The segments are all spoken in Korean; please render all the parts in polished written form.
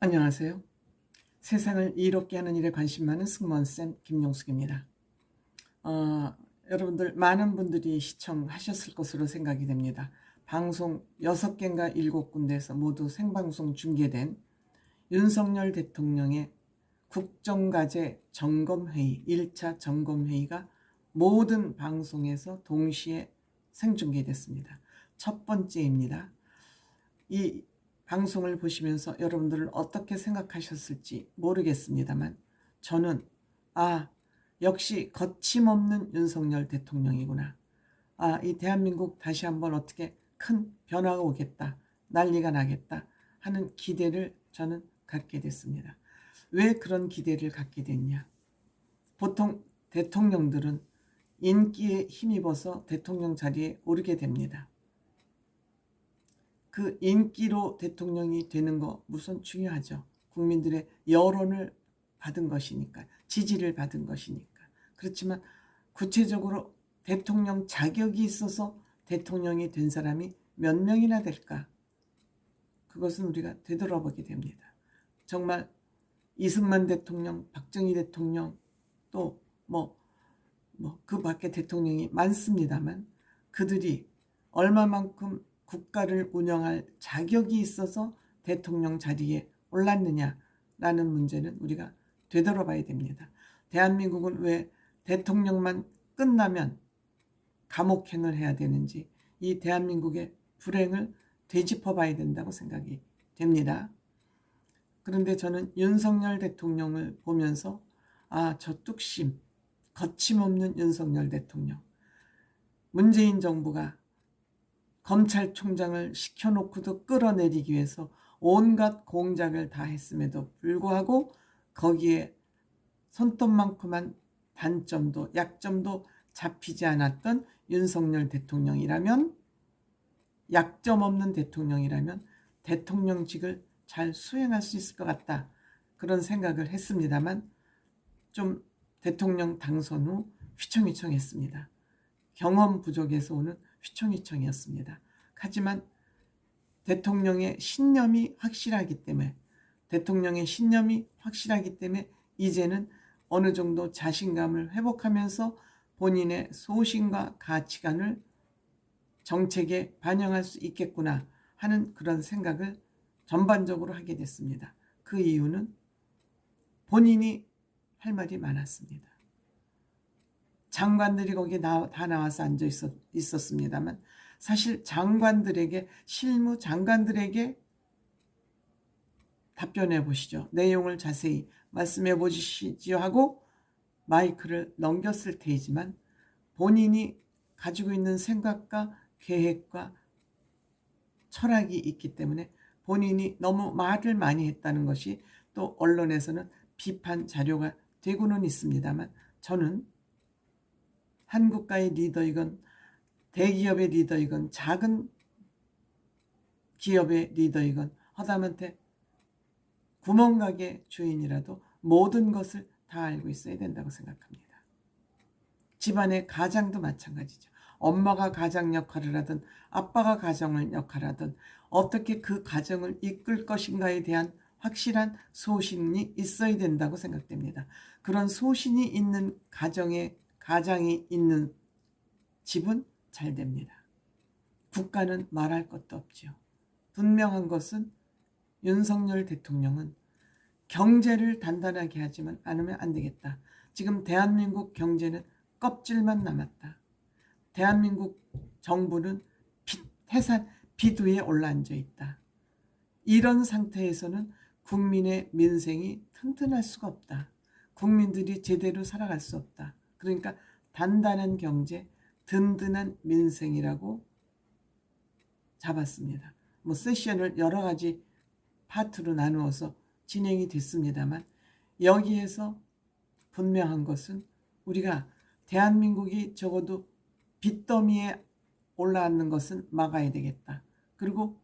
안녕하세요. 세상을 이롭게 하는 일에 관심 많은 승무원쌤 김용숙입니다. 여러분들 많은 분들이 시청하셨을 것으로 생각이 됩니다. 방송 6개인가 7군데에서 모두 생방송 중계된 윤석열 대통령의 국정과제 점검회의 1차 점검회의가 모든 방송에서 동시에 생중계됐습니다. 첫 번째입니다. 이 방송을 보시면서 여러분들은 어떻게 생각하셨을지 모르겠습니다만 저는 역시 거침없는 윤석열 대통령이구나. 이 대한민국 다시 한번 어떻게 큰 변화가 오겠다. 난리가 나겠다 하는 기대를 저는 갖게 됐습니다. 왜 그런 기대를 갖게 됐냐? 보통 대통령들은 인기에 힘입어서 대통령 자리에 오르게 됩니다. 그 인기로 대통령이 되는 거 우선 중요하죠. 국민들의 여론을 받은 것이니까, 지지를 받은 것이니까. 그렇지만 구체적으로 대통령 자격이 있어서 대통령이 된 사람이 몇 명이나 될까? 그것은 우리가 되돌아보게 됩니다. 정말 이승만 대통령, 박정희 대통령, 또 그 밖에 대통령이 많습니다만 그들이 얼마만큼 국가를 운영할 자격이 있어서 대통령 자리에 올랐느냐라는 문제는 우리가 되돌아봐야 됩니다. 대한민국은 왜 대통령만 끝나면 감옥행을 해야 되는지 이 대한민국의 불행을 되짚어봐야 된다고 생각이 됩니다. 그런데 저는 윤석열 대통령을 보면서 저 뚝심, 거침없는 윤석열 대통령, 문재인 정부가 검찰총장을 시켜놓고도 끌어내리기 위해서 온갖 공작을 다 했음에도 불구하고 거기에 손톱만큼한 단점도 약점도 잡히지 않았던 윤석열 대통령이라면, 약점 없는 대통령이라면 대통령직을 잘 수행할 수 있을 것 같다, 그런 생각을 했습니다만 좀 대통령 당선 후 휘청휘청했습니다. 경험 부족에서 오는 휘청휘청이었습니다. 하지만 대통령의 신념이 확실하기 때문에 이제는 어느 정도 자신감을 회복하면서 본인의 소신과 가치관을 정책에 반영할 수 있겠구나 하는 그런 생각을 전반적으로 하게 됐습니다. 그 이유는 본인이 할 말이 많았습니다. 장관들이 거기에 다 나와서 앉아 있었습니다만 사실 실무 장관들에게 답변해 보시죠. 내용을 자세히 말씀해 보시죠 하고 마이크를 넘겼을 테지만 본인이 가지고 있는 생각과 계획과 철학이 있기 때문에 본인이 너무 말을 많이 했다는 것이 또 언론에서는 비판 자료가 되고는 있습니다만 저는 한 국가의 리더이건 대기업의 리더이건 작은 기업의 리더이건 하다못해 구멍가게 주인이라도 모든 것을 다 알고 있어야 된다고 생각합니다. 집안의 가장도 마찬가지죠. 엄마가 가장 역할을 하든 아빠가 가정을 역할하든 어떻게 그 가정을 이끌 것인가에 대한 확실한 소신이 있어야 된다고 생각됩니다. 그런 소신이 있는 가장이 있는 집은 잘 됩니다. 국가는 말할 것도 없지요. 분명한 것은 윤석열 대통령은 경제를 단단하게 하지만 않으면 안 되겠다. 지금 대한민국 경제는 껍질만 남았다. 대한민국 정부는 빚 위에 올라앉아 있다. 이런 상태에서는 국민의 민생이 튼튼할 수가 없다. 국민들이 제대로 살아갈 수 없다. 그러니까 단단한 경제, 든든한 민생이라고 잡았습니다. 세션을 여러 가지 파트로 나누어서 진행이 됐습니다만 여기에서 분명한 것은 우리가 대한민국이 적어도 빚더미에 올라앉는 것은 막아야 되겠다. 그리고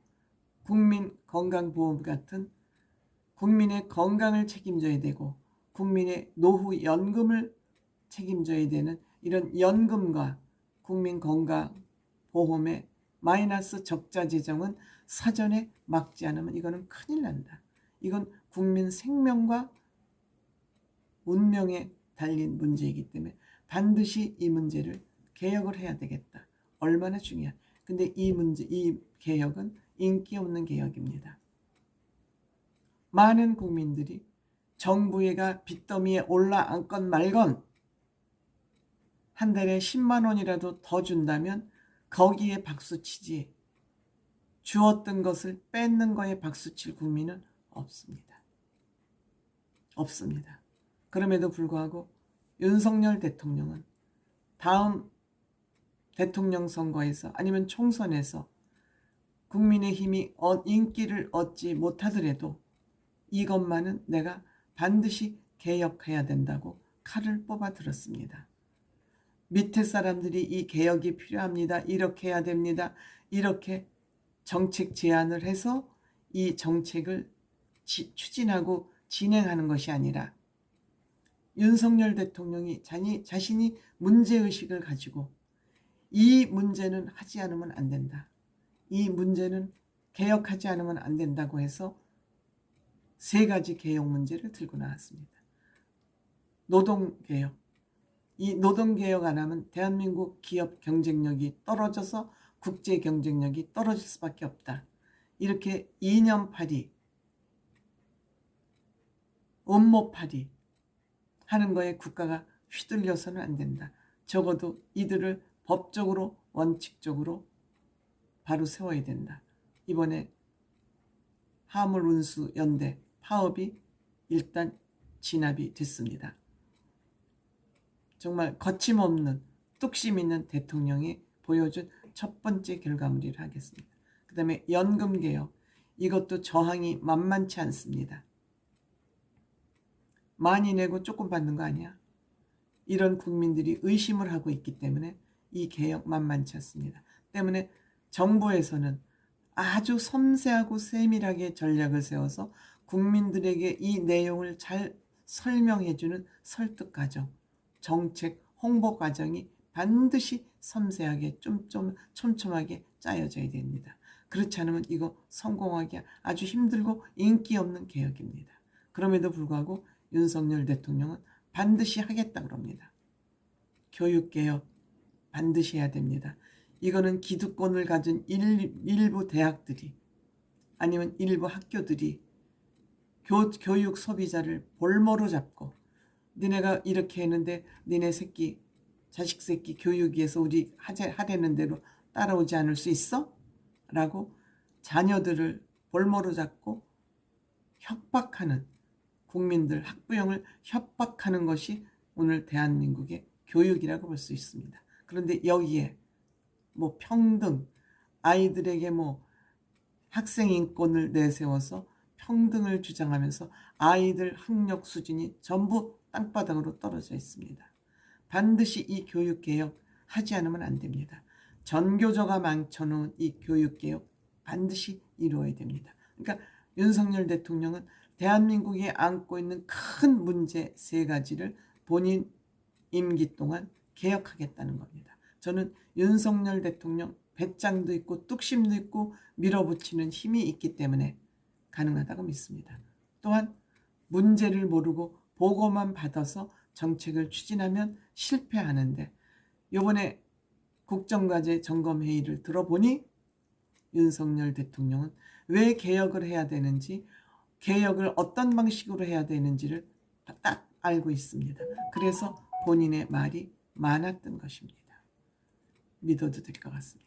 국민건강보험 같은 국민의 건강을 책임져야 되고 국민의 노후 연금을 책임져야 되는 이런 연금과 국민건강보험의 마이너스 적자 재정은 사전에 막지 않으면 이거는 큰일 난다. 이건 국민 생명과 운명에 달린 문제이기 때문에 반드시 이 문제를 개혁을 해야 되겠다. 얼마나 중요한. 근데 이 문제, 이 개혁은 인기 없는 개혁입니다. 많은 국민들이 정부가 빚더미에 올라앉건 말건 한 달에 10만 원이라도 더 준다면 거기에 박수치지, 주었던 것을 뺏는 거에 박수칠 국민은 없습니다. 없습니다. 그럼에도 불구하고 윤석열 대통령은 다음 대통령 선거에서 아니면 총선에서 국민의힘이 인기를 얻지 못하더라도 이것만은 내가 반드시 개혁해야 된다고 칼을 뽑아 들었습니다. 밑에 사람들이 이 개혁이 필요합니다. 이렇게 해야 됩니다. 이렇게 정책 제안을 해서 이 정책을 추진하고 진행하는 것이 아니라 윤석열 대통령이 자신이 문제의식을 가지고 이 문제는 하지 않으면 안 된다. 이 문제는 개혁하지 않으면 안 된다고 해서 3가지 개혁 문제를 들고 나왔습니다. 노동개혁. 이 노동개혁 안 하면 대한민국 기업 경쟁력이 떨어져서 국제 경쟁력이 떨어질 수밖에 없다. 이렇게 이념팔이, 음모팔이 하는 거에 국가가 휘둘려서는 안 된다. 적어도 이들을 법적으로 원칙적으로 바로 세워야 된다. 이번에 화물운수연대 파업이 일단 진압이 됐습니다. 정말 거침없는 뚝심 있는 대통령이 보여준 첫 번째 결과물이라 하겠습니다. 그 다음에 연금개혁, 이것도 저항이 만만치 않습니다. 많이 내고 조금 받는 거 아니야? 이런 국민들이 의심을 하고 있기 때문에 이 개혁 만만치 않습니다. 때문에 정부에서는 아주 섬세하고 세밀하게 전략을 세워서 국민들에게 이 내용을 잘 설명해주는 설득 과정, 정책 홍보 과정이 반드시 섬세하게 촘촘하게 짜여져야 됩니다. 그렇지 않으면 이거 성공하기 아주 힘들고 인기 없는 개혁입니다. 그럼에도 불구하고 윤석열 대통령은 반드시 하겠다고 합니다. 교육개혁 반드시 해야 됩니다. 이거는 기득권을 가진 일부 대학들이 아니면 일부 학교들이 교육 소비자를 볼모로 잡고 니네가 이렇게 했는데 니네 새끼 자식 새끼 교육 위해서 우리 하려는 대로 따라오지 않을 수 있어? 라고 자녀들을 볼모로 잡고 협박하는, 국민들 학부형을 협박하는 것이 오늘 대한민국의 교육이라고 볼 수 있습니다. 그런데 여기에 뭐 평등, 아이들에게 뭐 학생 인권을 내세워서 평등을 주장하면서 아이들 학력 수준이 전부 땅바닥으로 떨어져 있습니다. 반드시 이 교육개혁 하지 않으면 안 됩니다. 전교조가 망쳐놓은 이 교육개혁 반드시 이루어야 됩니다. 그러니까 윤석열 대통령은 대한민국이 안고 있는 큰 문제 3가지를 본인 임기 동안 개혁하겠다는 겁니다. 저는 윤석열 대통령 배짱도 있고 뚝심도 있고 밀어붙이는 힘이 있기 때문에 가능하다고 믿습니다. 또한 문제를 모르고 보고만 받아서 정책을 추진하면 실패하는데 이번에 국정과제 점검회의를 들어보니 윤석열 대통령은 왜 개혁을 해야 되는지, 개혁을 어떤 방식으로 해야 되는지를 딱 알고 있습니다. 그래서 본인의 말이 많았던 것입니다. 믿어도 될 것 같습니다.